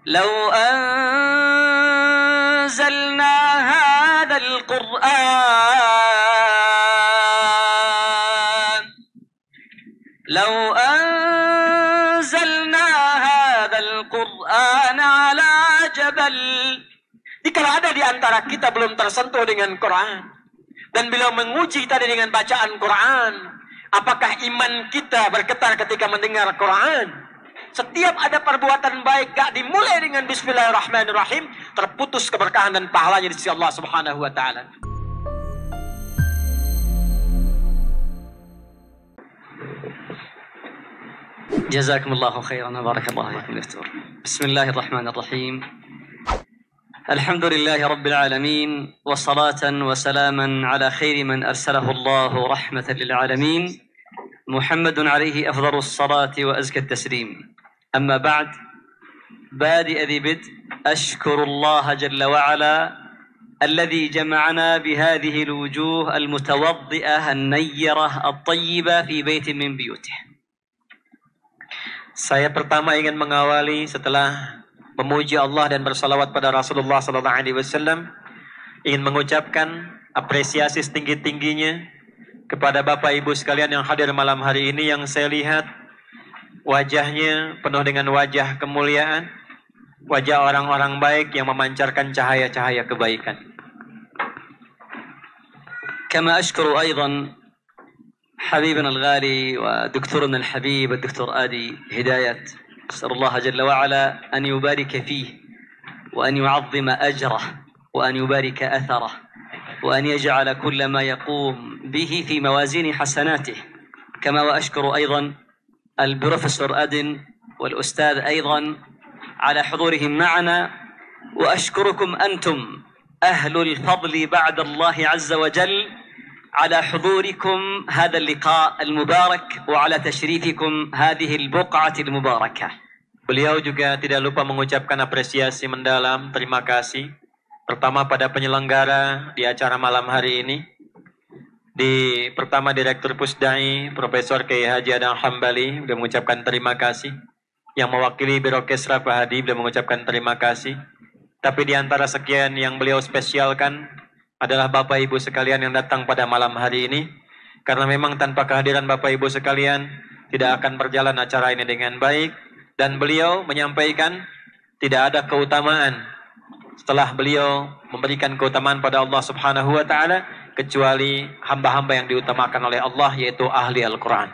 لو أنزلنا هذا القرآن لو أنزلنا هذا القرآن على جبل. Jikalau ada di antara kita belum tersentuh dengan Quran dan beliau menguji tadi dengan bacaan Quran, apakah iman kita bergetar ketika mendengar Quran? Setiap ada perbuatan baik gak dimulai dengan Bismillahirrahmanirrahim, terputus keberkahan dan pahalanya di sisi Allah Subhanahu wa taala. Jazakumullahu khairan wa barakallahu fikum. Bismillahirrahmanirrahim. Alhamdulillahi rabbil alamin wa salatan wa salaman ala khairi man arsalahu Allah rahmatan lil alamin Muhammadun alaihi afdalus salati wa azka at-taslim. أما بعد بادئ ذي بدء أشكر الله جل وعلا الذي جمعنا بهذه الوجوه المتوضئة النيرة الطيبة في بيت من بيوته. Saya pertama ingin mengawali setelah memuji Allah dan bersalawat pada Rasulullah sallallahu alaihi wasallam, ingin mengucapkan apresiasi setinggi-tingginya kepada Bapak Ibu sekalian yang hadir malam hari ini, yang saya lihat wajahnya penuh dengan wajah kemuliaan, wajah orang-orang baik yang memancarkan cahaya-cahaya kebaikan. كما أشكر أيضا حبيبنا الغالي ودكتورنا الحبيب الدكتور آدي هداية، أسأل الله جل وعلا أن يبارك فيه وأن يعظم أجره وأن يبارك أثره وأن يجعل كل ما يقوم به في موازين حسناته. كما وأشكر أيضا البروفيسور أدن والأستاذ أيضا على حضورهم معنا، وأشكركم أنتم أهل الفضل بعد الله عز وجل على حضوركم هذا اللقاء المبارك وعلى تشريفكم هذه البقعة المباركة. Beliau juga tidak lupa mengucapkan apresiasi mendalam, terima kasih pertama pada penyelenggara di acara malam hari ini. Pertama Direktur Pusdai Profesor Kiai Haji Adam Hambali sudah mengucapkan terima kasih. Yang mewakili Biro Kesra Pak Hadi sudah mengucapkan terima kasih. Tapi di antara sekian yang beliau spesialkan adalah Bapak Ibu sekalian yang datang pada malam hari ini. Karena memang tanpa kehadiran Bapak Ibu sekalian tidak akan berjalan acara ini dengan baik. Dan beliau menyampaikan tidak ada keutamaan setelah beliau memberikan keutamaan pada Allah Subhanahu wa taala kecuali hamba-hamba yang diutamakan oleh Allah, yaitu ahli Al-Quran.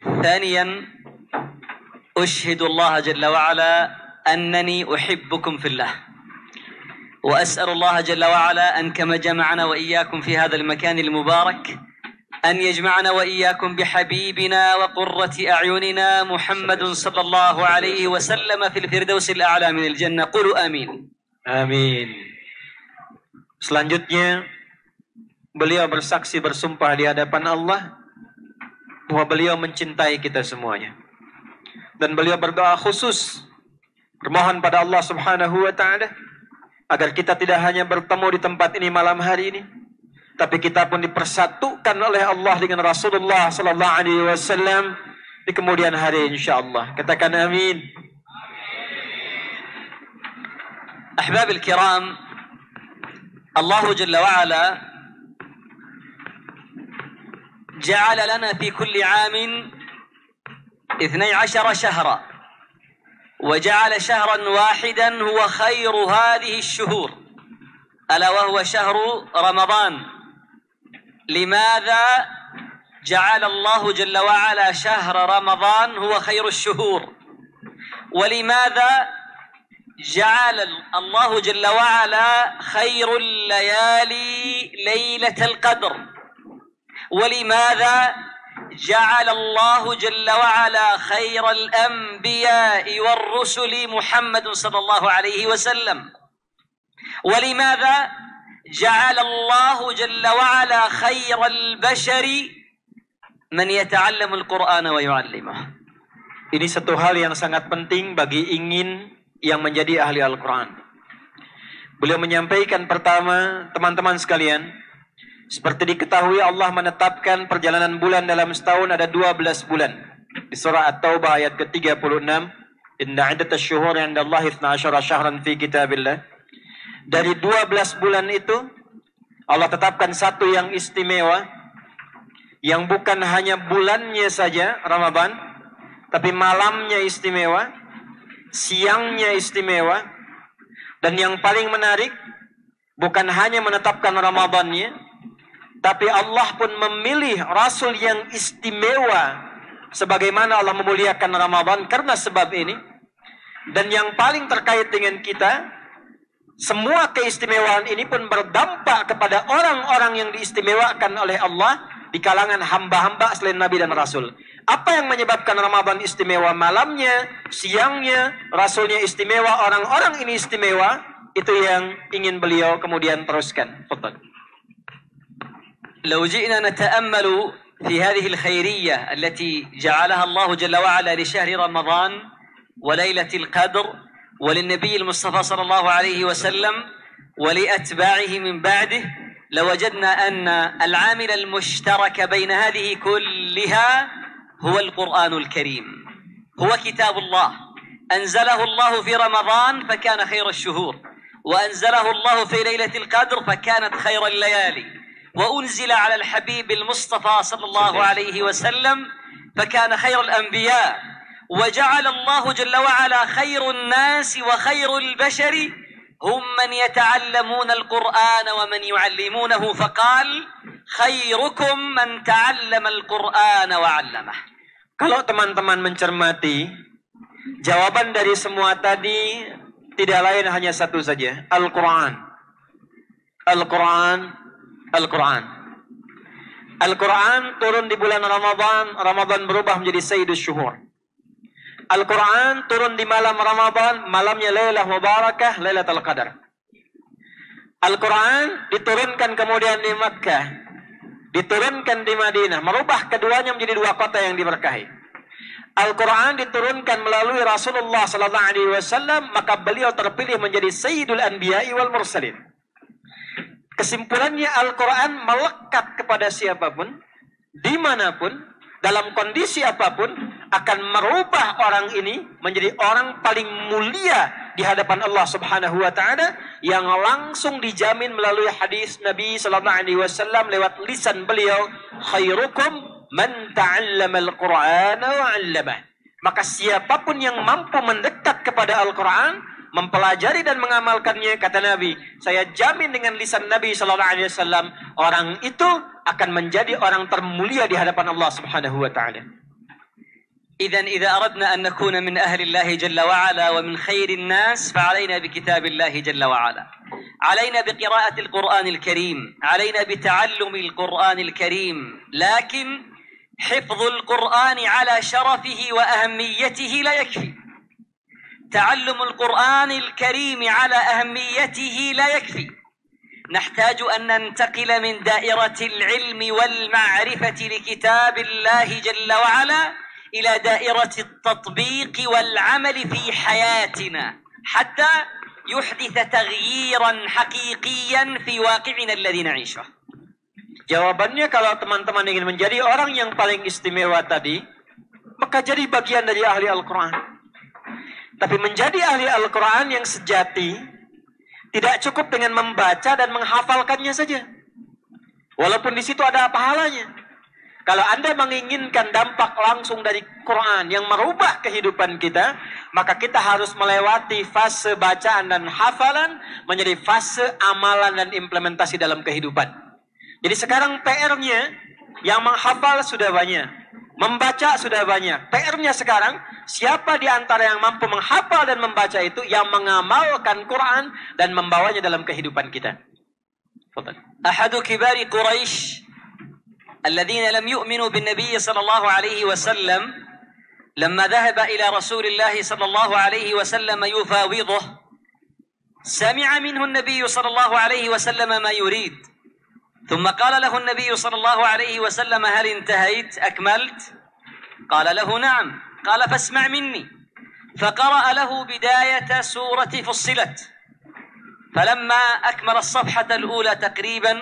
ثانيا أشهد الله جل وعلا أنني أحبكم في الله، وأسأل الله جل وعلا أن كما جمعنا وإياكم في هذا المكان المبارك أن يجمعنا وإياكم بحبيبنا وقرة أعيننا محمد صلى الله عليه وسلم في الفردوس الأعلى من الجنة. قولوا آمين. آمين. Selanjutnya, beliau bersaksi bersumpah di hadapan Allah bahwa beliau mencintai kita semuanya. Dan beliau berdoa khusus, bermohon pada Allah Subhanahu wa taala agar kita tidak hanya bertemu di tempat ini malam hari ini, tapi kita pun dipersatukan oleh Allah dengan Rasulullah sallallahu alaihi wasallam di kemudian hari insyaallah. Katakan amin. Ahbabil kiram, الله جل وعلا جعل لنا في كل عام 12 شهرا، وجعل شهرا واحدا هو خير هذه الشهور، ألا وهو شهر رمضان. لماذا جعل الله جل وعلا شهر رمضان هو خير الشهور؟ ولماذا جعل الله جل وعلا خير الليالي ليلة القدر؟ ولماذا جعل الله جل وعلا خير الأنبياء والرسل محمد صلى الله عليه وسلم؟ ولماذا جعل الله جل وعلا خير البشر من يتعلم القرآن ويعلمه؟ Ini satu hal yang sangat penting bagi yang menjadi ahli Al-Quran. Beliau menyampaikan pertama, teman-teman sekalian, seperti diketahui Allah menetapkan perjalanan bulan dalam setahun ada 12 bulan. Di surah At-Taubah ayat ke-36, Inna iddatash syuhuri 'indallahi 12 syahran fi kitabillah. Dari 12 bulan itu Allah tetapkan satu yang istimewa, yang bukan hanya bulannya saja Ramadan, tapi malamnya istimewa, siangnya istimewa, dan yang paling menarik bukan hanya menetapkan Ramadannya, tapi Allah pun memilih Rasul yang istimewa sebagaimana Allah memuliakan Ramadan karena sebab ini. Dan yang paling terkait dengan kita, semua keistimewaan ini pun berdampak kepada orang-orang yang diistimewakan oleh Allah di kalangan hamba-hamba selain Nabi dan Rasul. Apa yang menyebabkan Ramadan istimewa? Malamnya, siangnya, Rasulnya istimewa, orang-orang ini istimewa. Itu yang ingin beliau kemudian teruskan. Fadhal. لو جئنا نتأمل في هذه الخيرية التي جعلها الله جل وعلا لشهر رمضان وليلة القدر وللنبي المصطفى صلى الله عليه وسلم ولأتباعه من بعده، لوجدنا أن العامل المشترك بين هذه كلها هو القرآن الكريم، هو كتاب الله أنزله الله في رمضان فكان خير الشهور، وأنزله الله في ليلة القدر فكانت خير الليالي، وأنزل على الحبيب المصطفى صلى الله عليه وسلم فكان خير الأنبياء، وجعل الله جل وعلا خير الناس وخير البشر هم من يتعلمون القرآن ومن يعلمونه، فقال خيركم من تعلم القرآن وعلمه. Kalau teman-teman mencermati, jawaban dari semua tadi tidak lain hanya satu saja, Al-Quran. Al-Quran, Al-Quran. Al-Quran turun di bulan Ramadan, Ramadan berubah menjadi Sayyidus Syuhur. Al-Quran turun di malam Ramadan, malamnya Lailah Mubarakah, Lailatul Qadar. Al-Quran diturunkan kemudian di Makkah, diturunkan di Madinah, merubah keduanya menjadi dua kota yang diberkahi. Al-Quran diturunkan melalui Rasulullah sallallahu alaihi wasallam, maka beliau terpilih menjadi Sayyidul Anbiya'i wal Mursalin. Kesimpulannya, Al-Quran melekat kepada siapapun, dimanapun, dalam kondisi apapun, akan merubah orang ini menjadi orang paling mulia di hadapan Allah Subhanahu wa Ta'ala, yang langsung dijamin melalui hadis Nabi sallallahu alaihi wasallam lewat lisan beliau, khairukum man ta'allama al-Qur'ana wa 'allamah. Maka siapapun yang mampu mendekat kepada Al-Quran, mempelajari dan mengamalkannya, kata Nabi, saya jamin dengan lisan Nabi sallallahu alaihi wasallam, orang itu akan menjadi orang termulia di hadapan Allah Subhanahu wa Ta'ala. إذن إذا أردنا أن نكون من أهل الله جل وعلا ومن خير الناس فعلينا بكتاب الله جل وعلا، علينا بقراءة القرآن الكريم، علينا بتعلم القرآن الكريم، لكن حفظ القرآن على شرفه وأهميته لا يكفي. تعلم القرآن الكريم على أهميته لا يكفي، نحتاج أن ننتقل من دائرة العلم والمعرفة لكتاب الله جل وعلا إلى دائرة التطبيق والعمل في حياتنا حتى يحدث تغييرا حقيقيا في واقعنا الذي نعيشه. Jawabannya, kalau teman-teman ingin menjadi orang yang paling istimewa tadi, maka jadi bagian dari ahli Al-Quran. Tapi menjadi ahli Al-Quran yang sejati tidak cukup dengan membaca dan menghafalkannya saja, walaupun di situ ada pahalanya. Kalau Anda menginginkan dampak langsung dari Quran yang merubah kehidupan kita, maka kita harus melewati fase bacaan dan hafalan menjadi fase amalan dan implementasi dalam kehidupan. Jadi sekarang PR-nya, yang menghafal sudah banyak, membaca sudah banyak. PR-nya sekarang, siapa di antara yang mampu menghafal dan membaca itu, yang mengamalkan Quran dan membawanya dalam kehidupan kita. Ahadu kibari Quraisy الذين لم يؤمنوا بالنبي صلى الله عليه وسلم لما ذهب إلى رسول الله صلى الله عليه وسلم يفاوضه، سمع منه النبي صلى الله عليه وسلم ما يريد، ثم قال له النبي صلى الله عليه وسلم هل انتهيت أكملت؟ قال له نعم، قال فاسمع مني، فقرأ له بداية سورة فصلت، فلما أكمل الصفحة الأولى تقريبا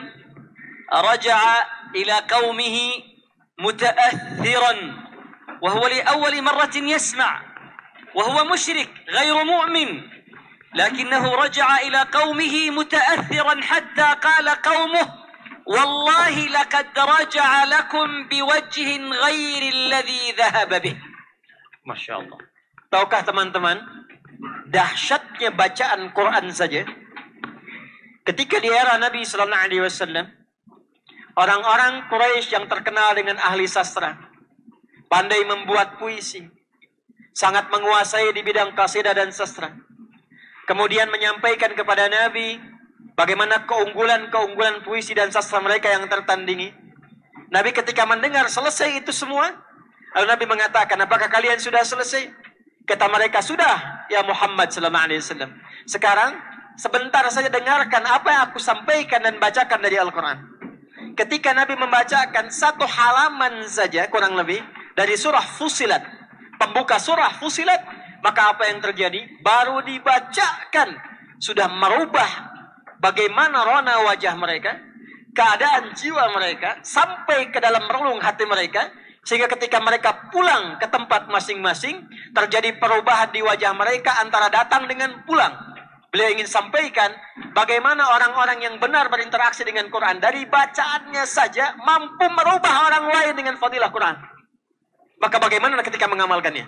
رجع إلى قومه متأثرا وهو لأول مرة يسمع، وهو مشرك غير مؤمن، لكنه رجع إلى قومه متأثرا حتى قال قومه: والله لقد رجع لكم بوجه غير الذي ذهب به. Masya Allah. Tahukah teman-teman, dahsyatnya bacaan Quran saja. Ketika di era Nabi Sallallahu Alaihi Wasallam, orang-orang Quraisy yang terkenal dengan ahli sastra, pandai membuat puisi, sangat menguasai di bidang qasidah dan sastra. Kemudian menyampaikan kepada Nabi bagaimana keunggulan-keunggulan puisi dan sastra mereka yang tertandingi. Nabi ketika mendengar selesai itu semua, lalu Nabi mengatakan, apakah kalian sudah selesai? Kata mereka, sudah ya Muhammad sallallahu alaihi wasallam. Sekarang sebentar saja dengarkan apa yang aku sampaikan dan bacakan dari Al-Quran. Ketika Nabi membacakan satu halaman saja kurang lebih dari surah Fussilat, pembuka surah Fussilat, maka apa yang terjadi? Baru dibacakan sudah merubah bagaimana rona wajah mereka, keadaan jiwa mereka, sampai ke dalam relung hati mereka, sehingga ketika mereka pulang ke tempat masing-masing, terjadi perubahan di wajah mereka antara datang dengan pulang. Beliau ingin sampaikan bagaimana orang-orang yang benar berinteraksi dengan Quran, dari bacaannya saja mampu merubah orang lain dengan fadilah Quran. Maka bagaimana ketika mengamalkannya?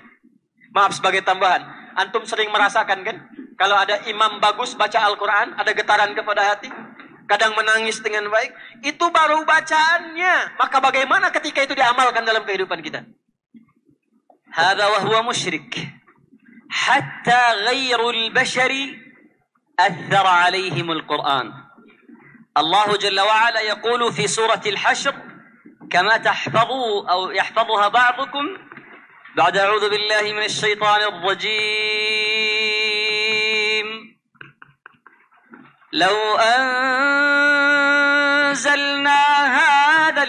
Maaf sebagai tambahan, antum sering merasakan kan, kalau ada imam bagus baca Al-Quran, ada getaran kepada hati, kadang menangis dengan baik, itu baru bacaannya. Maka bagaimana ketika itu diamalkan dalam kehidupan kita? هذا وهو مشرك حتى غير البشر أثر عليهم القرآن. الله جل وعلا يقول في سورة الحشر: كما تحفظوا أو يحفظها بعضكم بعد أعوذ بالله من الشيطان الرجيم لو أنزلنا هذا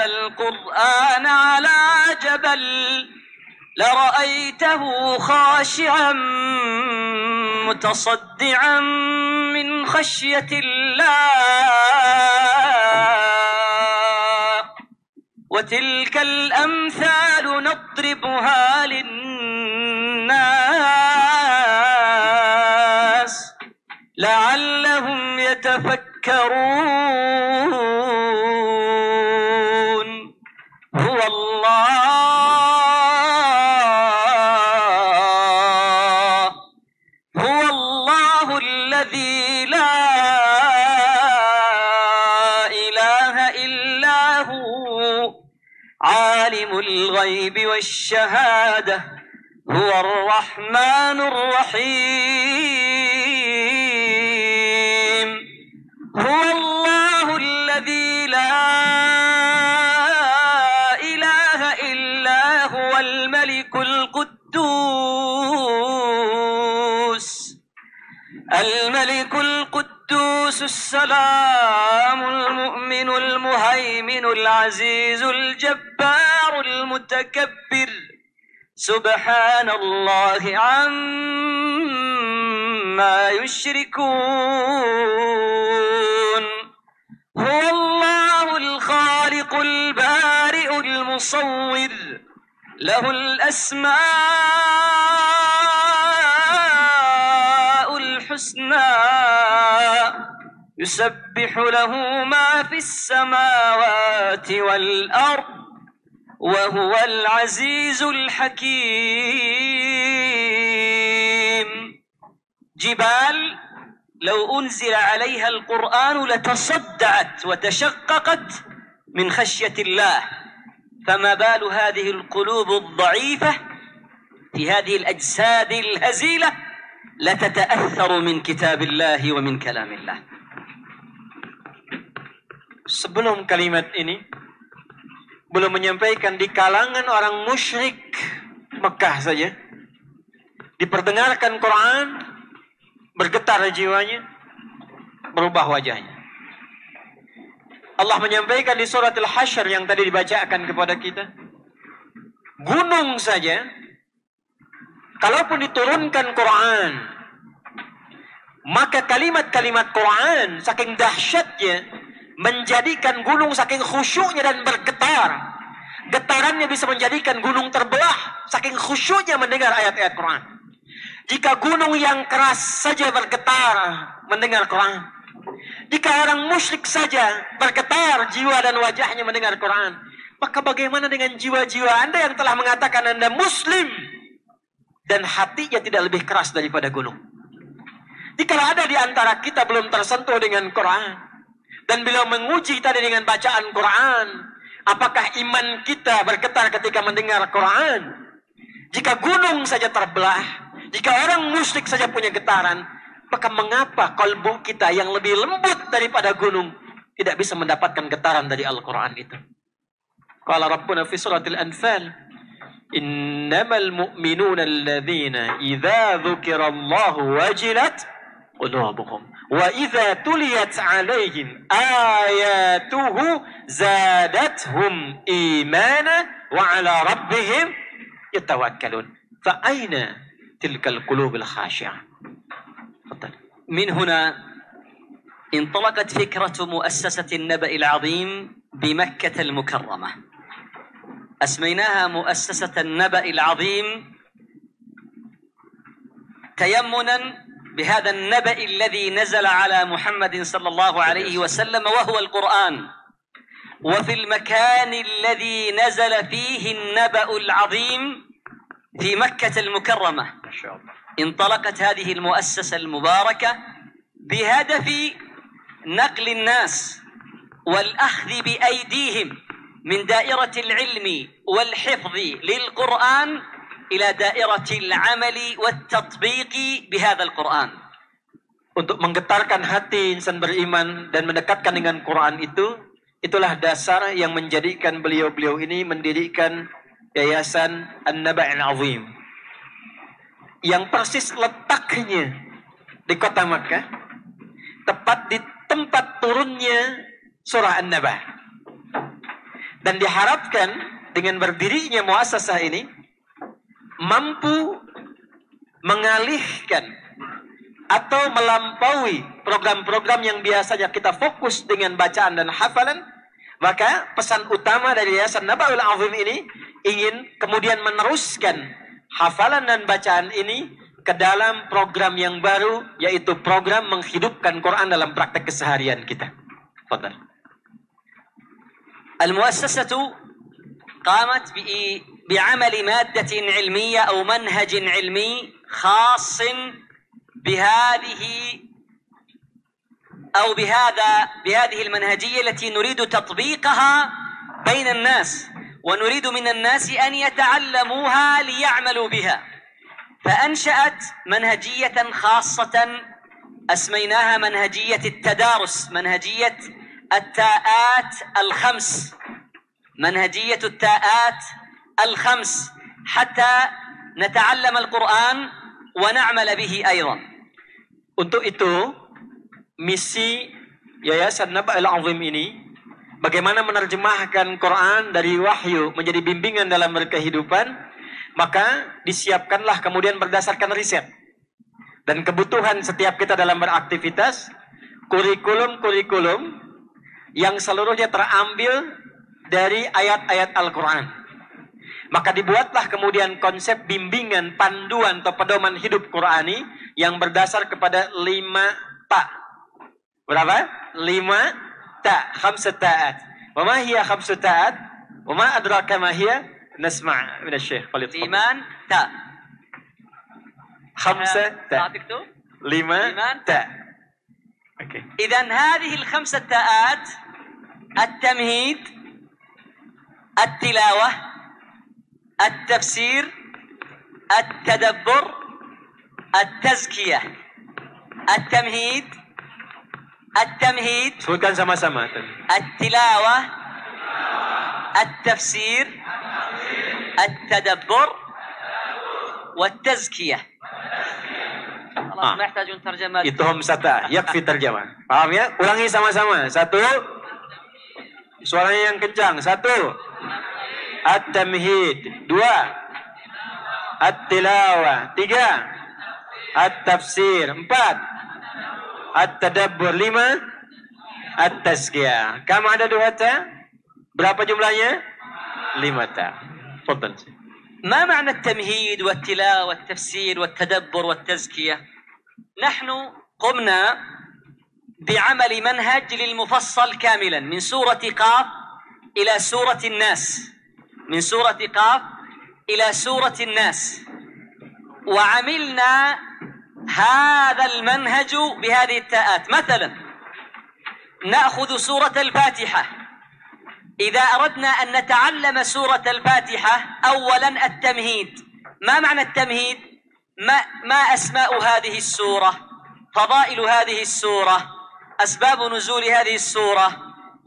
القرآن على جبل لرأيته خاشعا متصدعا من خشية الله وتلك الأمثال نضربها للناس لعلهم يتفكرون. هو الله الذي لا إله إلا هو عالم الغيب والشهادة هو الرحمن الرحيم. هو الله الذي لا إله إلا هو الملك القدوس السلام المؤمن المهيمن العزيز الجبار المتكبر سبحان الله عما يشركون. هو الله الخالق البارئ المصور له الأسماء الحسنى يسبح له ما في السماوات والأرض وهو العزيز الحكيم. جبال لو أنزل عليها القرآن لتصدعت وتشققت من خشية الله، فما بال هذه القلوب الضعيفة في هذه الأجساد الهزيلة لتتأثر من كتاب الله ومن كلام الله. Sebelum kalimat ini belum menyampaikan, di kalangan orang musyrik Mekah saja diperdengarkan Quran, bergetar jiwanya, berubah wajahnya. Allah menyampaikan di surat Al-Hasyr yang tadi dibacakan kepada kita, gunung saja kalaupun diturunkan Quran Maka kalimat-kalimat Quran saking dahsyatnya menjadikan gunung saking khusyuknya dan bergetar. Getarannya bisa menjadikan gunung terbelah saking khusyuknya mendengar ayat-ayat Quran. Jika gunung yang keras saja bergetar mendengar Quran, jika orang musyrik saja bergetar jiwa dan wajahnya mendengar Quran, maka bagaimana dengan jiwa-jiwa Anda yang telah mengatakan Anda Muslim dan hatinya tidak lebih keras daripada gunung? Jika ada di antara kita belum tersentuh dengan Quran dan beliau menguji tadi dengan bacaan Quran, apakah iman kita bergetar ketika mendengar Quran? Jika gunung saja terbelah, jika orang musyrik saja punya getaran, maka mengapa kalbu kita yang lebih lembut daripada gunung tidak bisa mendapatkan getaran dari Al-Quran itu? Qala Rabbuna fi suratil Anfal, innamal mu'minuna alladhina idza dzukirallahu wajilat qulubuhum wa idza tuliyat 'alaihim ayatuhu zadathum imana wa 'ala rabbihim yatawakkalun. Fa aina tilkal qulubul khashi'ah? من هنا انطلقت فكرة مؤسسة النبأ العظيم بمكة المكرمة. أسميناها مؤسسة النبأ العظيم تيمنا بهذا النبأ الذي نزل على محمد صلى الله عليه وسلم وهو القرآن، وفي المكان الذي نزل فيه النبأ العظيم في مكة المكرمة انطلقت هذه المؤسسة المباركة بهدف نقل الناس والأخذ بأيديهم من دائرة العلم والحفظ للقرآن إلى دائرة العمل والتطبيق بهذا القرآن. Untuk menggetarkan hati insan beriman dan mendekatkan dengan Quran itu, itulah dasar yang menjadikan beliau-beliau ini mendirikan Yayasan An-Naba' Al-Azim yang persis letaknya di kota Makkah, tepat di tempat turunnya surah An-Naba. Dan diharapkan dengan berdirinya muassasah ini mampu mengalihkan atau melampaui program-program yang biasanya kita fokus dengan bacaan dan hafalan. Maka pesan utama dari Yayasan Naba'ul Azim ini ingin kemudian meneruskan hafalan dan bacaan ini ke dalam program yang baru, yaitu program menghidupkan Quran dalam praktek keseharian kita. Fadhal. المؤسسة قامت بعمل مادة علمية أو منهج علمي خاص بهذه المنهجية التي نريد تطبيقها بين الناس، ونريد من الناس أن يتعلموها ليعملوا بها. فأنشأت منهجية خاصة أسميناها منهجية التدارس، منهجية التاءات الخمس، منهجية التاءات الخمس، حتى نتعلم القرآن ونعمل به أيضا. Untuk itu, misi Yayasan Naba'ul Azim ini bagaimana menerjemahkan Quran dari wahyu menjadi bimbingan dalam berkehidupan, maka disiapkanlah kemudian berdasarkan riset dan kebutuhan setiap kita dalam beraktivitas, kurikulum-kurikulum yang seluruhnya terambil dari ayat-ayat Al-Quran. Maka dibuatlah kemudian konsep bimbingan, panduan atau pedoman hidup Qurani yang berdasar kepada 5 ta. Berapa? 5 ta, 5 ta'at. Wa ma hiya 5 ta'at? Wa ma adraka ma hiya? Nasma' min asy-syaikh. Iman ta. 5 ta. 5 ta. Okay. إذن هذه ال5 تاءات التمهيد، التلاوة، التفسير، التدبر، التزكية. التمهيد sebutkan sama-sama. التلاوة، التفسير، التدبر، والتزكية. خلاص ما يحتاجون ترجمة. Itu hamsata, yakfi terjemah. Paham ya? Ulangi sama-sama. 1, suaranya yang kencang. 1, at-tamhid. 2, at-tilawah. 3, at-tafsir. 4, At-tadabbur. 5, at-tazkiyah. Kam ada 2 ta? Berapa jumlahnya? 5 ta. Fadhal. ما معنى التمهيد والتلاوة والتفسير والتدبر والتزكية؟ نحن قمنا بعمل منهج للمفصل كاملا من سورة قاف إلى سورة الناس، من سورة قاف إلى سورة الناس، وعملنا هذا المنهج بهذه التاءات. مثلا نأخذ سورة الفاتحة، إذا أردنا أن نتعلم سورة الفاتحة أولا التمهيد. ما معنى التمهيد؟ ما أسماء هذه السورة، فضائل هذه السورة، أسباب نزول هذه السورة.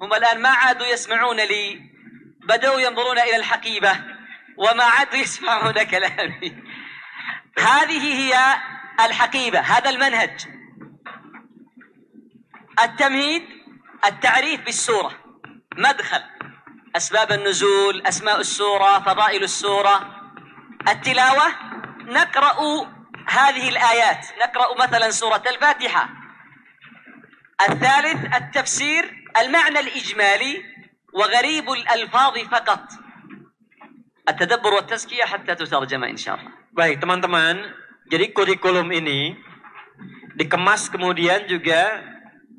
هم الآن ما عادوا يسمعون لي، بدأوا ينظرون إلى الحقيبة وما عادوا يسمعون كلامي. هذه هي الحقيبة، هذا المنهج. التمهيد التعريف بالسورة، مدخل، أسباب النزول، أسماء السورة، فضائل السورة. التلاوة نقرأ هذه الآيات، نقرأ مثلا سورة الفاتحة. الثالث التفسير، المعنى الإجمالي وغريب الألفاظ فقط. التدبر والتزكية حتى تترجم إن شاء الله. Baik teman-teman, jadi kurikulum ini dikemas kemudian juga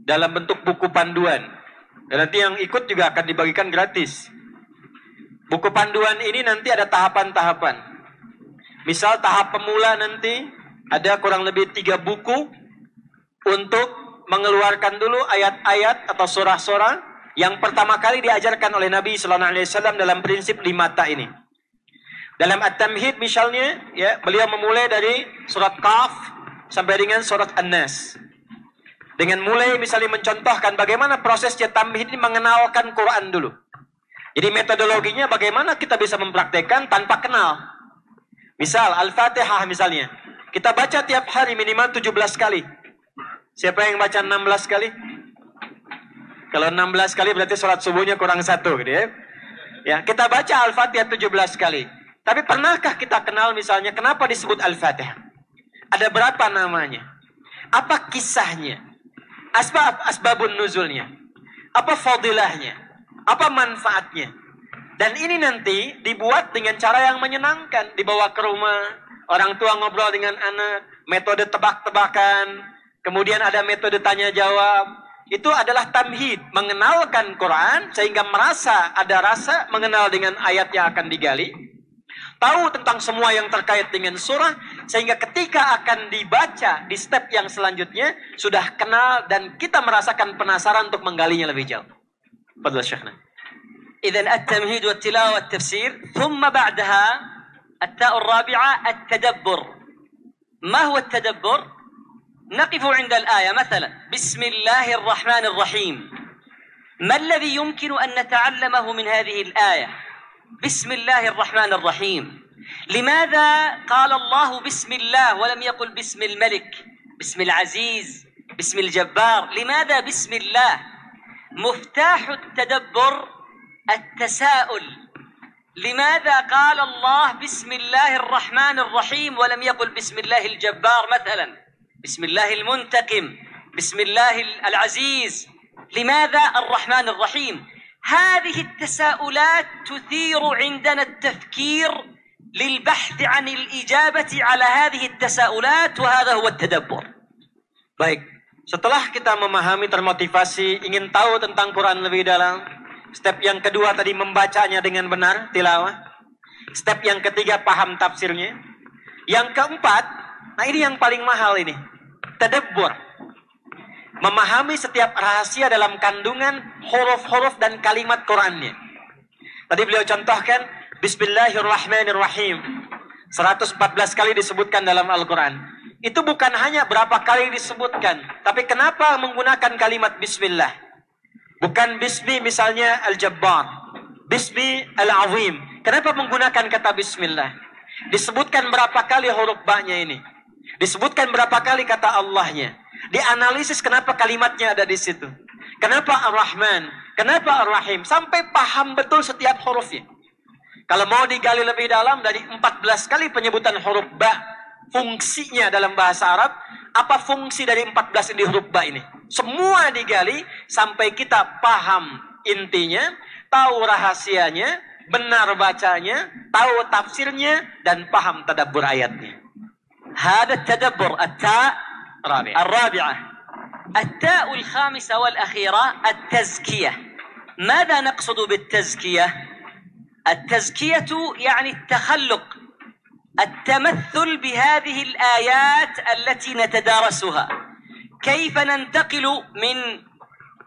dalam bentuk buku panduan. Dan nanti yang ikut juga akan dibagikan gratis. Buku panduan ini nanti ada tahapan-tahapan. Misal tahap pemula nanti ada kurang lebih 3 buku untuk mengeluarkan dulu ayat-ayat atau surah-surah yang pertama kali diajarkan oleh Nabi Sallallahu Alaihi Wasallam dalam prinsip 5 ta ini. Dalam At-Tamhid misalnya, ya, beliau memulai dari surat Qaf sampai dengan surat An-Nas. Dengan mulai misalnya mencontohkan bagaimana proses tamhid ini mengenalkan Quran dulu. Jadi metodologinya bagaimana kita bisa mempraktekkan tanpa kenal. Misal Al-Fatihah misalnya. Kita baca tiap hari minimal 17 kali. Siapa yang baca 16 kali? Kalau 16 kali berarti sholat subuhnya kurang 1 gitu ya. Ya, kita baca Al-Fatihah 17 kali. Tapi pernahkah kita kenal misalnya kenapa disebut Al-Fatihah? Ada berapa namanya? Apa kisahnya? Asbabun nuzulnya, apa fadilahnya, apa manfaatnya. Dan ini nanti dibuat dengan cara yang menyenangkan, dibawa ke rumah, orang tua ngobrol dengan anak, metode tebak-tebakan, kemudian ada metode tanya jawab. Itu adalah tamhid, mengenalkan Quran sehingga merasa ada rasa mengenal dengan ayat yang akan digali. Tahu tentang semua yang terkait dengan surah, sehingga ketika akan dibaca di step yang selanjutnya, sudah kenal dan kita merasakan penasaran untuk menggalinya lebih jauh. Fadhal Syekhna. إذن التمهيد والتلاوة والتفسير، ثم بعدها التاء الرابعة التدبر. ما هو التدبر؟ نقف عند الآية مثلا بسم الله الرحمن الرحيم. ما الذي يمكن أن نتعلمه من هذه الآية؟ بسم الله الرحمن الرحيم. لماذا قال الله بسم الله ولم يقل بسم الملك، بسم العزيز، بسم الجبار؟ لماذا بسم الله؟ مفتاح التدبر التساؤل. لماذا قال الله بسم الله الرحمن الرحيم ولم يقل بسم الله الجبار مثلا، بسم الله المنتقم، بسم الله العزيز؟ لماذا الرحمن الرحيم؟ هذه التساؤلات تثير عندنا التفكير للبحث عن الإجابة على هذه التساؤلات، وهذا هو التدبر. Baik, setelah kita memahami, termotivasi, ingin tahu tentang Quran lebih dalam, step yang kedua tadi membacanya dengan benar, tilawah. Step yang ketiga paham tafsirnya. Yang keempat, nah ini yang paling mahal ini, tadabbur. Memahami setiap rahasia dalam kandungan huruf-huruf dan kalimat Qurannya. Tadi beliau contohkan Bismillahirrahmanirrahim 114 kali disebutkan dalam Al-Quran. Itu bukan hanya berapa kali disebutkan, tapi kenapa menggunakan kalimat Bismillah? Bukan Bismi misalnya Al-Jabbar, Bismi Al-Azim. Kenapa menggunakan kata Bismillah? Disebutkan berapa kali huruf ba-nya ini? Disebutkan berapa kali kata Allahnya? Dianalisis kenapa kalimatnya ada di situ. Kenapa Ar-Rahman? Kenapa Ar-Rahim? Sampai paham betul setiap hurufnya. Kalau mau digali lebih dalam, dari 14 kali penyebutan huruf ba, fungsinya dalam bahasa Arab, Apa fungsi dari 14 ini huruf ba ini? Semua digali sampai kita paham intinya, tahu rahasianya, benar bacanya, tahu tafsirnya, dan paham tadabbur ayatnya. هذا التدبر. التاء الرابعة. التاء الخامسة والأخيرة التزكية. ماذا نقصد بالتزكية؟ التزكية يعني التخلق، التمثل بهذه الآيات التي نتدارسها. كيف ننتقل من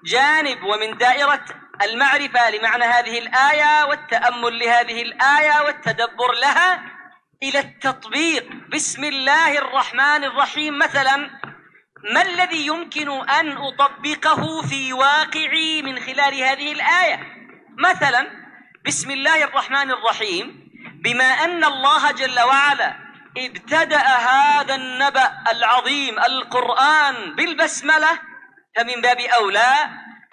جانب ومن دائرة المعرفة لمعنى هذه الآية والتأمل لهذه الآية والتدبر لها إلى التطبيق. بسم الله الرحمن الرحيم مثلا، ما الذي يمكن أن أطبقه في واقعي من خلال هذه الآية؟ مثلا بسم الله الرحمن الرحيم، بما أن الله جل وعلا ابتدأ هذا النبأ العظيم القرآن بالبسملة، فمن باب أولى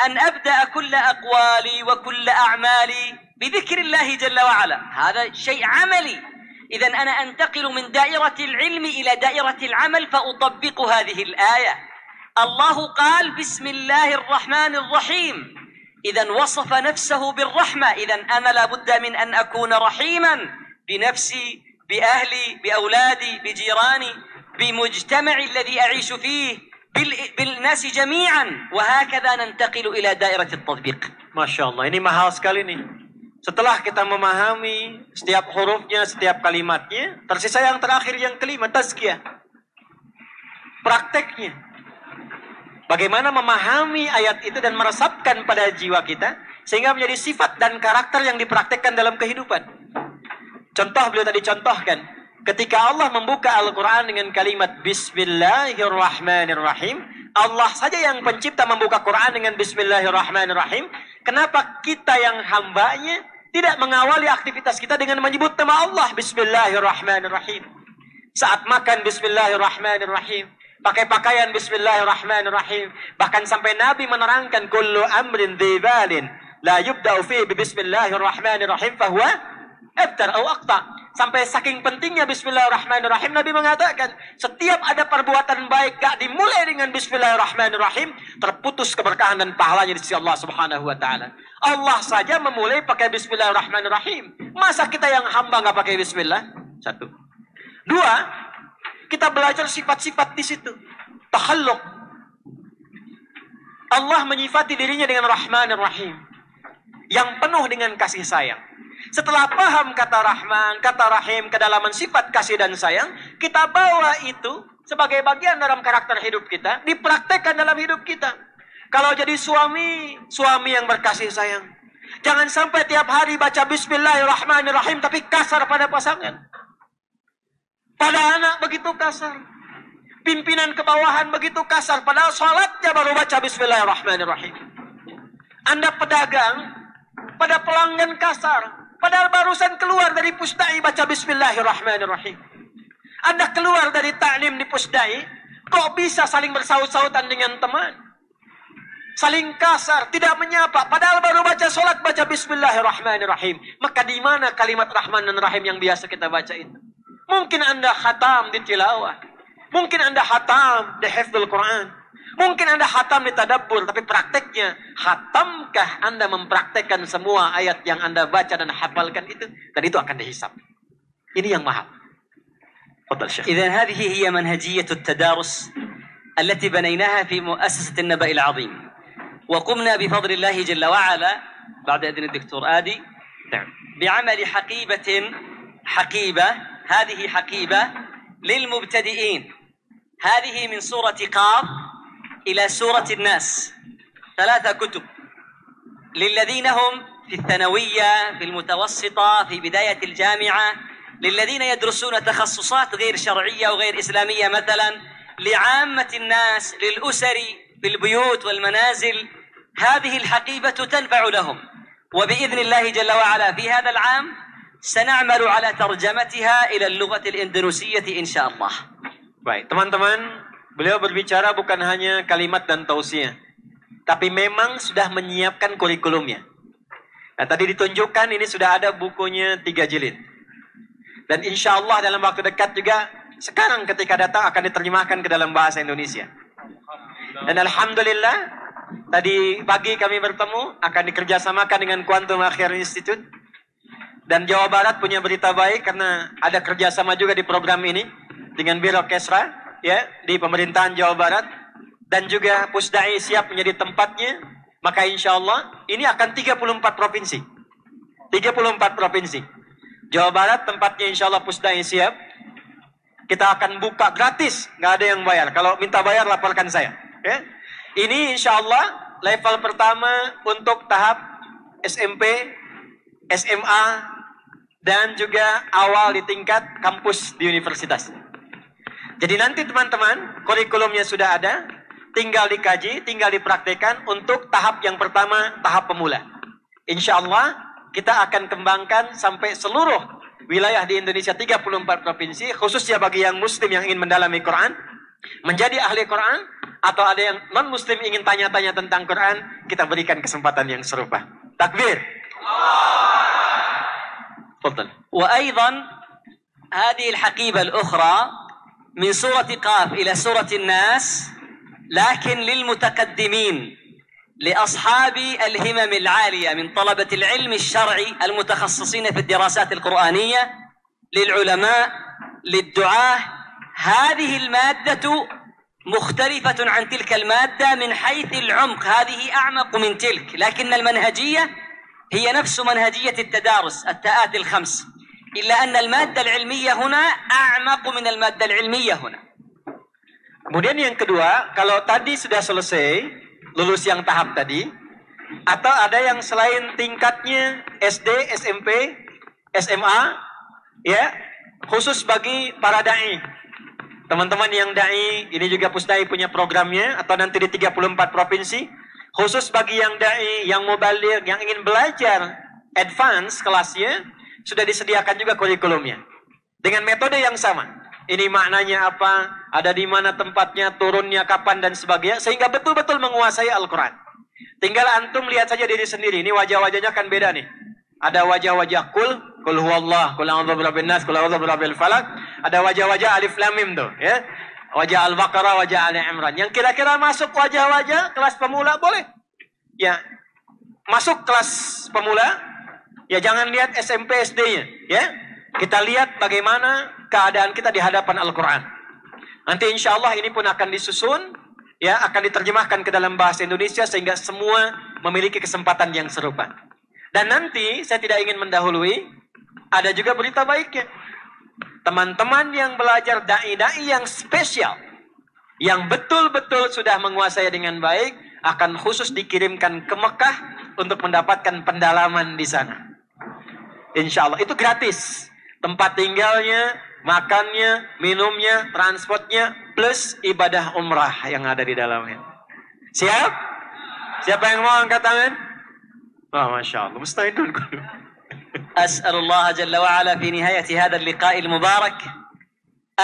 أن أبدأ كل أقوالي وكل أعمالي بذكر الله جل وعلا. هذا شيء عملي. إذن أنا أنتقل من دائرة العلم إلى دائرة العمل فأطبق هذه الآية. الله قال بسم الله الرحمن الرحيم، إذن وصف نفسه بالرحمة، إذن أنا لابد من أن أكون رحيما بنفسي، بأهلي، بأولادي، بجيراني، بمجتمعي الذي أعيش فيه، بالناس جميعا، وهكذا ننتقل إلى دائرة التطبيق. Masya Allah, ini mahal sekali nih. Setelah kita memahami setiap hurufnya, setiap kalimatnya, tersisa yang terakhir, yang kelima, tazkiyah. Prakteknya. Bagaimana memahami ayat itu dan meresapkan pada jiwa kita, sehingga menjadi sifat dan karakter yang dipraktekkan dalam kehidupan. Contoh beliau tadi contohkan, ketika Allah membuka Al-Quran dengan kalimat Bismillahirrahmanirrahim, Allah saja yang pencipta membuka Quran dengan Bismillahirrahmanirrahim. Kenapa kita yang hambanya tidak mengawali aktivitas kita dengan menyebut nama Allah Bismillahirrahmanirrahim? Saat makan Bismillahirrahmanirrahim, pakai pakaian Bismillahirrahmanirrahim. Bahkan sampai Nabi menerangkan kullu amrin dzibalin la yubda'u fi Bismillahirrahmanirrahim fahuwa abtar atau aqta. Sampai saking pentingnya Bismillahirrahmanirrahim, Nabi mengatakan setiap ada perbuatan baik gak dimulai dengan Bismillahirrahmanirrahim, terputus keberkahan dan pahalanya di sisi Allah Subhanahu wa taala. Allah saja memulai pakai Bismillahirrahmanirrahim. Masa kita yang hamba gak pakai Bismillah? Satu. Dua, kita belajar sifat-sifat di situ. Takhalluq. Allah menyifati dirinya dengan Rahmanir Rahim, yang penuh dengan kasih sayang. Setelah paham kata Rahman, kata Rahim, kedalaman sifat kasih dan sayang, kita bawa itu sebagai bagian dalam karakter hidup kita, dipraktekkan dalam hidup kita. Kalau jadi suami, suami yang berkasih sayang. Jangan sampai tiap hari baca Bismillahirrahmanirrahim tapi kasar pada pasangan. Pada anak begitu kasar. Pimpinan kebawahan begitu kasar. Padahal sholatnya baru baca Bismillahirrahmanirrahim. Anda pedagang, pada pelanggan kasar. Padahal barusan keluar dari pusdai baca Bismillahirrahmanirrahim. Anda keluar dari taklim di pusdai, kok bisa saling bersaut-sautan dengan teman? Saling kasar, tidak menyapa. Padahal baru baca solat baca Bismillahirrahmanirrahim. Maka di mana kalimat Rahman dan Rahim yang biasa kita baca itu? Mungkin Anda khatam di tilawah. Mungkin Anda khatam di hifdzul Quran. Mungkin Anda khatam di tadabbur, tapi prakteknya, khatamkah Anda mempraktekkan semua ayat yang Anda baca dan hafalkan itu? Dan itu akan dihisab. Ini yang mahal. إذن هذه هي منهجية التدارس التي بنيناها في مؤسسة النبأ العظيم، وقمنا بفضل الله جل وعلا بعد إذن الدكتور آدي بعمل حقيبة. هذه حقيبة للمبتدئين. هذه من سورة قاف إلى سورة الناس، 3 كتب للذين هم في الثانوية، في المتوسطة، في بداية الجامعة، للذين يدرسون تخصصات غير شرعية وغير إسلامية مثلا، لعامة الناس، للأسر في البيوت والمنازل. هذه الحقيبة تنفع لهم، وبإذن الله جل وعلا في هذا العام سنعمل على ترجمتها إلى اللغة الإندونيسية إن شاء الله. Baik, teman-teman, beliau berbicara bukan hanya kalimat dan tausiah, tapi memang sudah menyiapkan kurikulumnya. Nah, tadi ditunjukkan ini sudah ada bukunya 3 jilid. Dan insya Allah dalam waktu dekat juga sekarang ketika datang akan diterjemahkan ke dalam bahasa Indonesia. Dan alhamdulillah, tadi pagi kami bertemu, akan dikerjasamakan dengan Quantum Akhyar Institute. Dan Jawa Barat punya berita baik karena ada kerjasama juga di program ini dengan Biro Kesra, ya, di pemerintahan Jawa Barat. Dan juga Pusdai siap menjadi tempatnya. Maka insya Allah ini akan 34 provinsi. 34 provinsi. Jawa Barat tempatnya insya Allah Pusdai siap. Kita akan buka gratis, nggak ada yang bayar. Kalau minta bayar laporkan saya. Ya. Ini insya Allah level pertama untuk tahap SMP, SMA, dan juga awal di tingkat kampus di universitas. Jadi nanti teman-teman, kurikulumnya sudah ada, tinggal dikaji, tinggal dipraktekkan untuk tahap yang pertama, tahap pemula. Insya Allah kita akan kembangkan sampai seluruh wilayah di Indonesia 34 provinsi, khususnya bagi yang muslim yang ingin mendalami Quran, menjadi ahli Quran, atau ada yang non-muslim ingin tanya-tanya tentang Quran, kita berikan kesempatan yang serupa. Takbir. تفضل. وأيضا هذه الحقيبة الأخرى من سورة قاف إلى سورة الناس، لكن للمتقدمين، لأصحاب الهمم العالية من طلبة العلم الشرعي المتخصصين في الدراسات القرآنية، للعلماء، للدعاة. هذه المادة مختلفة عن تلك المادة من حيث العمق، هذه أعمق من تلك، لكن المنهجية هي نفس منهجية التدارس التاءات الخمس، إلا أن المادة العلمية هنا أعمق من المادة العلمية هنا. Kemudian yang kedua, kalau tadi sudah selesai, lulus yang tahap tadi, atau ada yang selain tingkatnya SD, SMP, SMA, ya, khusus bagi para da'i. Teman-teman yang da'i, ini juga Pusdai punya programnya, atau nanti di 34 provinsi, khusus bagi yang da'i, yang mubaligh, yang ingin belajar advance kelasnya, sudah disediakan juga kurikulumnya. Dengan metode yang sama. Ini maknanya apa, ada di mana tempatnya, turunnya kapan, dan sebagainya. Sehingga betul-betul menguasai Al-Quran. Tinggal antum lihat saja diri sendiri. Ini wajah-wajahnya kan beda nih. Ada wajah-wajah kul huwallah, kul a'udzu birabbil nas, kul a'udzu birabbil falaq. Ada wajah-wajah alif lam mim tuh, ya. Wajah Al-Baqarah, wajah Ali Imran. Yang kira-kira masuk wajah-wajah kelas pemula boleh. Ya, masuk kelas pemula, ya jangan lihat SMP SD-nya, ya. Kita lihat bagaimana keadaan kita di hadapan Al-Quran. Nanti insya Allah ini pun akan disusun, ya, akan diterjemahkan ke dalam bahasa Indonesia sehingga semua memiliki kesempatan yang serupa. Dan nanti saya tidak ingin mendahului, ada juga berita baiknya. Teman-teman yang belajar da'i-da'i yang spesial, yang betul-betul sudah menguasai dengan baik, akan khusus dikirimkan ke Mekah untuk mendapatkan pendalaman di sana. Insya Allah itu gratis. Tempat tinggalnya, makannya, minumnya, transportnya, plus ibadah umrah yang ada di dalamnya. Siap? Siapa yang mau angkat tangan? Oh, Masya Allah, mustahil. أسأل الله جل وعلا في نهاية هذا اللقاء المبارك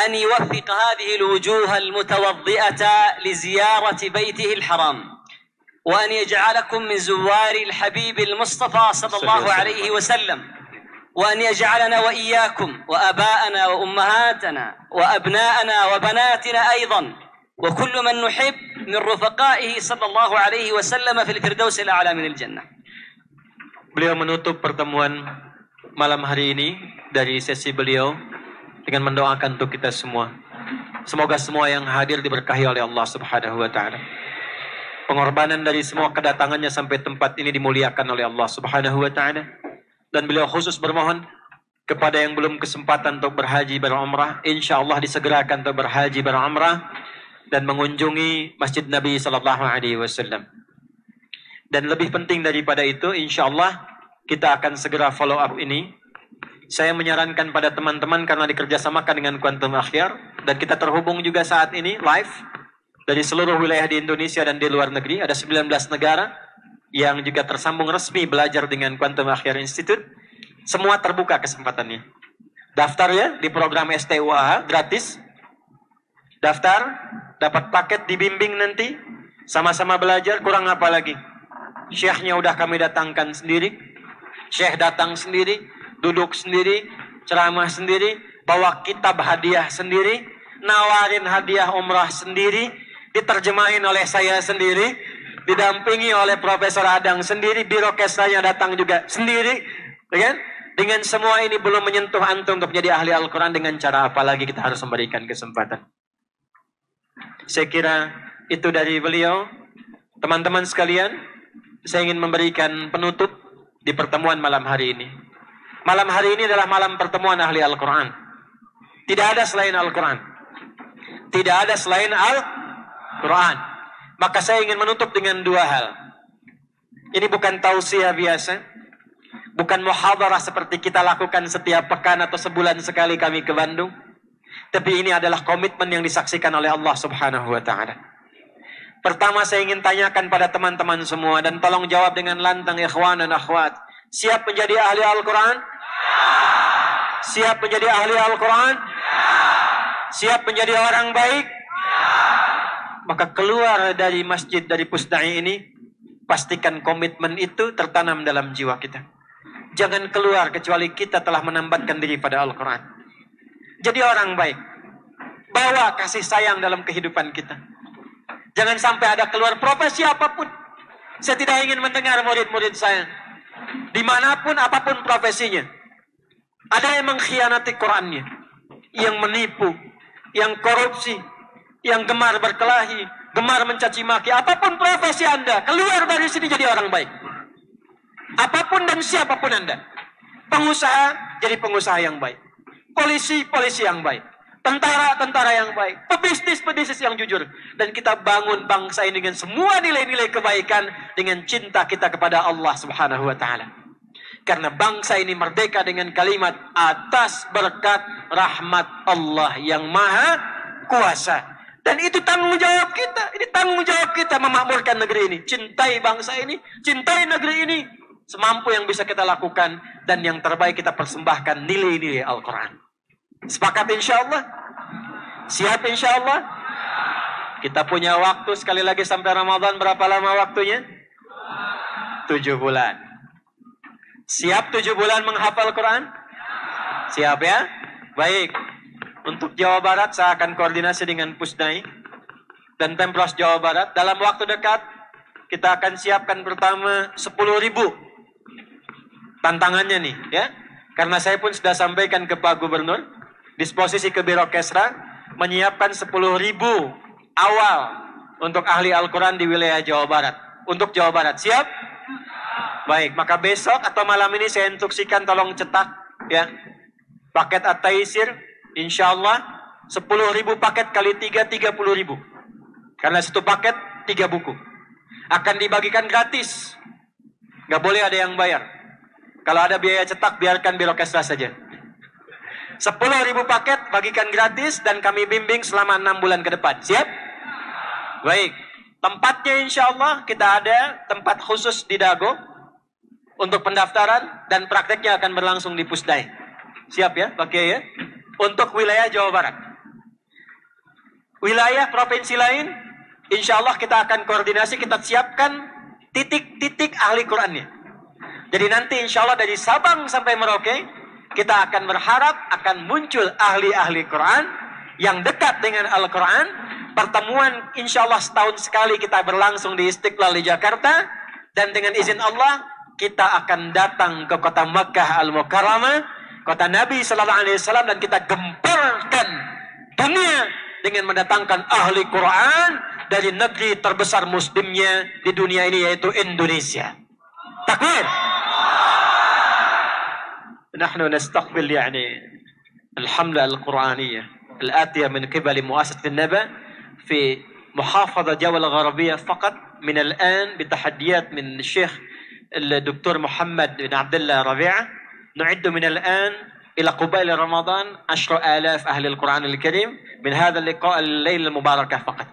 أن يوفق هذه الوجوه المتوضئة لزيارة بيته الحرام، وأن يجعلكم من زوار الحبيب المصطفى صلى الله عليه وسلم، وأن يجعلنا وإياكم وأباءنا وأمهاتنا وأبناءنا وبناتنا أيضا وكل من نحب من رفقائه صلى الله عليه وسلم في الفردوس الأعلى من الجنة. Beliau menutup pertemuan malam hari ini dari sesi beliau dengan mendoakan untuk kita semua. Semoga semua yang hadir diberkahi oleh Allah Subhanahu wa taala. Pengorbanan dari semua kedatangannya sampai tempat ini dimuliakan oleh Allah Subhanahu wa taala. Dan beliau khusus bermohon kepada yang belum kesempatan untuk berhaji berumrah, insyaallah disegerakan untuk berhaji berumrah dan mengunjungi Masjid Nabi sallallahu alaihi wasallam. Dan lebih penting daripada itu, insyaallah kita akan segera follow up ini. Saya menyarankan pada teman-teman karena dikerjasamakan dengan Quantum Akhyar dan kita terhubung juga saat ini live dari seluruh wilayah di Indonesia dan di luar negeri. Ada 19 negara yang juga tersambung resmi belajar dengan Quantum Akhyar Institute. Semua terbuka kesempatannya. Daftar ya di program STUAH gratis. Daftar, dapat paket dibimbing nanti. Sama-sama belajar, kurang apa lagi? Syekhnya udah kami datangkan sendiri. Syekh datang sendiri, duduk sendiri, ceramah sendiri, bawa kitab hadiah sendiri, nawarin hadiah umrah sendiri, diterjemahin oleh saya sendiri, didampingi oleh Profesor Adang sendiri, birokesanya datang juga sendiri, kan? Dengan semua ini belum menyentuh antum untuk menjadi ahli Al-Quran, dengan cara apa lagi kita harus memberikan kesempatan? Saya kira itu dari beliau. Teman-teman sekalian, saya ingin memberikan penutup di pertemuan malam hari ini. Malam hari ini adalah malam pertemuan ahli Al-Quran. Tidak ada selain Al-Quran. Tidak ada selain Al-Quran. Maka saya ingin menutup dengan dua hal. Ini bukan tausiah biasa. Bukan muhadarah seperti kita lakukan setiap pekan atau sebulan sekali kami ke Bandung. Tapi ini adalah komitmen yang disaksikan oleh Allah Subhanahu wa ta'ala. Pertama saya ingin tanyakan pada teman-teman semua, dan tolong jawab dengan lantang ikhwan dan akhwat. Siap menjadi ahli Al-Quran? Siap menjadi ahli Al-Quran? Siap menjadi orang baik? Maka keluar dari masjid, dari pusdai ini, pastikan komitmen itu tertanam dalam jiwa kita. Jangan keluar kecuali kita telah menambatkan diri pada Al-Quran. Jadi orang baik. Bawa kasih sayang dalam kehidupan kita. Jangan sampai ada keluar profesi apapun. Saya tidak ingin mendengar murid-murid saya, dimanapun apapun profesinya, ada yang mengkhianati Qurannya, yang menipu, yang korupsi, yang gemar berkelahi, gemar mencaci maki. Apapun profesi Anda, keluar dari sini jadi orang baik. Apapun dan siapapun Anda. Pengusaha, jadi pengusaha yang baik. Polisi, polisi yang baik. Tentara, tentara yang baik. Pebisnis, pebisnis yang jujur. Dan kita bangun bangsa ini dengan semua nilai-nilai kebaikan, dengan cinta kita kepada Allah Subhanahu wa ta'ala. Karena bangsa ini merdeka dengan kalimat atas berkat rahmat Allah yang maha kuasa. Dan itu tanggung jawab kita. Ini tanggung jawab kita memakmurkan negeri ini. Cintai bangsa ini, cintai negeri ini. Semampu yang bisa kita lakukan, dan yang terbaik kita persembahkan nilai-nilai Al-Quran. Sepakat insya Allah? Siap insya Allah? Kita punya waktu sekali lagi sampai Ramadan. Berapa lama waktunya? 7 bulan. Siap 7 bulan menghafal Quran? Siap ya? Baik. Untuk Jawa Barat saya akan koordinasi dengan Pusdai dan Pemprov Jawa Barat. Dalam waktu dekat kita akan siapkan pertama 10.000. Tantangannya nih ya. Karena saya pun sudah sampaikan ke Pak Gubernur, disposisi ke Biro Kesra menyiapkan 10.000 awal untuk ahli Al-Quran di wilayah Jawa Barat. Untuk Jawa Barat, siap? Baik, maka besok atau malam ini saya instruksikan tolong cetak ya paket At-Taisir, insya Allah 10.000 paket kali 3, 30.000. Karena satu paket 3 buku. Akan dibagikan gratis. Nggak boleh ada yang bayar. Kalau ada biaya cetak, biarkan Biro Kesra saja. 10.000 paket bagikan gratis, dan kami bimbing selama 6 bulan ke depan. Siap? Baik. Tempatnya insya Allah kita ada tempat khusus di Dago untuk pendaftaran, dan prakteknya akan berlangsung di Pusdai. Siap ya, Pak Kiai ya? Untuk wilayah Jawa Barat. Wilayah provinsi lain, insya Allah kita akan koordinasi, kita siapkan titik-titik ahli Qurannya. Jadi nanti insya Allah dari Sabang sampai Merauke, kita akan berharap akan muncul ahli-ahli Quran yang dekat dengan Al-Quran. Pertemuan insya Allah setahun sekali kita berlangsung di Istiqlal di Jakarta. Dan dengan izin Allah, kita akan datang ke kota Makkah Al-Mukarramah, kota Nabi SAW, dan kita gemparkan dunia dengan mendatangkan ahli Quran dari negeri terbesar muslimnya di dunia ini, yaitu Indonesia. Takbir. نحن نستقبل يعني الحملة القرآنية الآتية من قبل مؤسسة النبأ في محافظة جولة الغربية فقط من الآن، بتحديات من الشيخ الدكتور محمد بن عبد الله ربيعة. نعد من الآن إلى قبيل رمضان 10,000 أهل القرآن الكريم من هذا اللقاء الليلة المباركة فقط.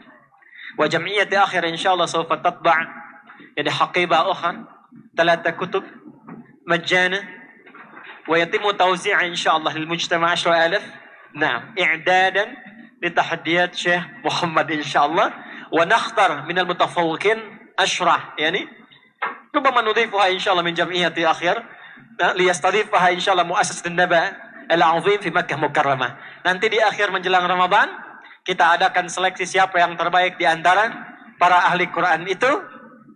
وجمعية آخر إن شاء الله سوف تطبع يعني حقيبة أخرى 3 كتب مجانا، ويتم توزيع إن شاء الله للمجتمع 10,000. نعم، إعدادا لتحديات شيخ محمد إن شاء الله. ونختار من المتفوقين 10 يعني ربما نضيفها إن شاء الله من جمعية آخر ليستضيفها إن شاء الله مؤسسة النبأ al-azim fi Makkah Mukarramah. Nanti di akhir menjelang Ramadan, kita adakan seleksi siapa yang terbaik di antara para ahli Quran itu.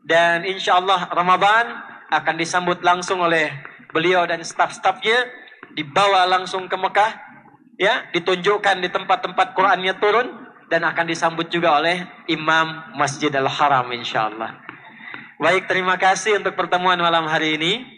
Dan insya Allah Ramadan akan disambut langsung oleh beliau dan staf-stafnya, dibawa langsung ke Mekah, ya, ditunjukkan di tempat-tempat Qurannya turun, dan akan disambut juga oleh Imam Masjid Al-Haram insya Allah. Baik, terima kasih untuk pertemuan malam hari ini.